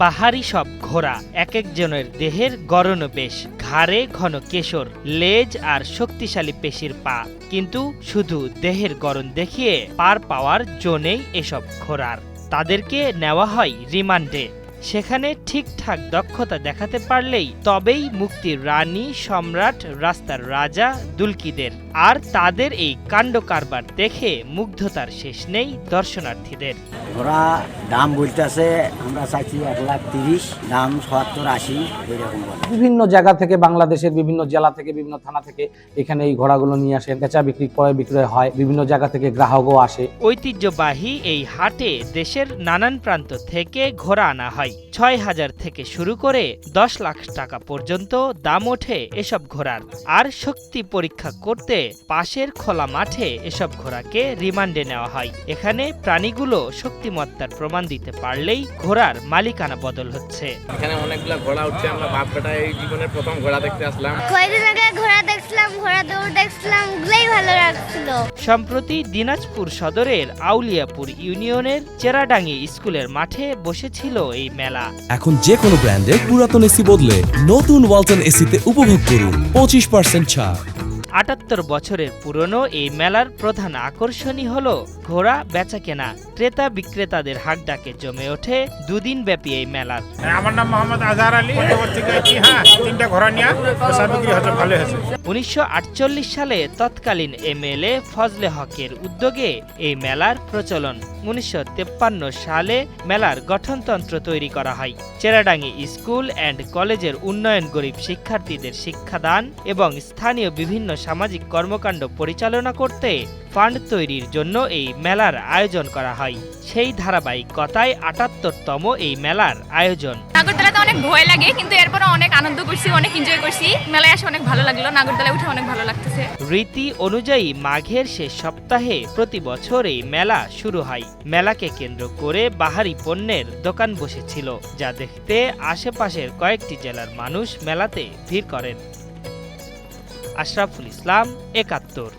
পাহাড়ি সব ঘোড়া এক একজনের দেহের গড়ন বেশ, ঘাড়ে ঘন কেশর, লেজ আর শক্তিশালী পেশির পা। কিন্তু শুধু দেহের গড়ন দেখিয়ে পার পাওয়ার জন্যই এসব ঘোড়ার। তাদেরকে নেওয়া হয় রিমান্ডে। সেখানে ঠিকঠাক দক্ষতা দেখাতে পারলেই তবেই মুক্তির রানী, সম্রাট, রাস্তার রাজা দুলকিদের। আর তাদের এই কাণ্ড কারবার দেখে মুগ্ধতার শেষ নেই দর্শনার্থীদের। ঘোড়া দাম বলতেছে, আমরা চাইছি 1,30,000, দাম 70-80 এরকম বলে। বিভিন্ন জায়গা থেকে, বাংলাদেশের বিভিন্ন জেলা থেকে, বিভিন্ন থানা থেকে এখানে এই ঘোড়াগুলো নিয়ে আসেন, বেচা বিক্রি ক্রয় বিক্রয় হয়। বিভিন্ন জায়গা থেকে গ্রাহকও আসে। ঐতিহ্যবাহী এই হাটে দেশের নানান প্রান্ত থেকে ঘোড়া আনা হয়। 6,000 থেকে শুরু করে 10 লাখ টাকা পর্যন্ত দাম ওঠে এসব ঘোড়ার। আর শক্তি পরীক্ষা করতে পাশের খোলা মাঠে এসব ঘোড়াকে রিমান্ডে নেওয়া হয়। এখানে প্রাণীগুলো শক্তিমত্তার প্রমাণ দিতে পারলেই ঘোড়ার মালিকানা বদল হচ্ছে। এখানে অনেকগুলা ঘোড়া উঠছে, আমরা বাপ বেটা এই জীবনের প্রথম ঘোড়া দেখতে আসলাম। কয়েকদিন আগে ঘোড়া দেখছিলাম, ঘোড়া দৌড় দেখছিলাম, ওগুলোই ভালো লাগছিল। সম্প্রতি দিনাজপুর সদরের আউলিয়াপুর ইউনিয়নের চেরাডাঙ্গি স্কুলের মাঠে বসেছিল এই মেলা। এখন যে কোনো ব্র্যান্ডের পুরাতন এসি বদলে নতুন ওয়ালটন এসিতে উপভোগ করুন 25% ছাড়। ৭৮ বছরের পুরনো এই মেলার প্রধান আকর্ষণই হল ঘোড়া বেচাকেনা। ক্রেতা বিক্রেতাদের হাকডাকে জমে ওঠে দুদিন ব্যাপী এই মেলার। আমার নাম মোহাম্মদ আজহার আলী। হ্যাঁ, 3টা ঘোড়া নিয়ে বেচা বিক্রি হচ্ছে, ভালো হয়েছে। 1948 সালে তৎকালীন এমএলএ ফজলে হকের উদ্যোগে এই মেলার প্রচলন। 1953 সালে মেলার গঠনতন্ত্র তৈরি করা হয়। চেরাডাঙ্গি স্কুল অ্যান্ড কলেজের উন্নয়ন, গরিব শিক্ষার্থীদের শিক্ষাদান এবং স্থানীয় বিভিন্ন সামাজিক কর্মকাণ্ড পরিচালনা করতে ফান্ড তৈরির জন্য এই মেলার আয়োজন করা হয়। সেই ধারাবাহিকতায় ৭৮তম এই মেলার আয়োজন। নাগরদোলাতে অনেক ভয় লাগে, কিন্তু এরপরে অনেক আনন্দ করছি, অনেক এনজয় করছি। মেলায় এসে অনেক ভালো লাগলো, নাগরদোলায় উঠে অনেক ভালো লাগতেছে। রীতি অনুযায়ী মাঘের শেষ সপ্তাহে প্রতি বছর এই মেলা শুরু হয়। মেলাকে কেন্দ্র করে বাহারি পণ্যের দোকান বসেছিল, যা দেখতে আশেপাশের কয়েকটি জেলার মানুষ মেলাতে ভিড় করেন। আশরাফুল ইসলাম, ৭১।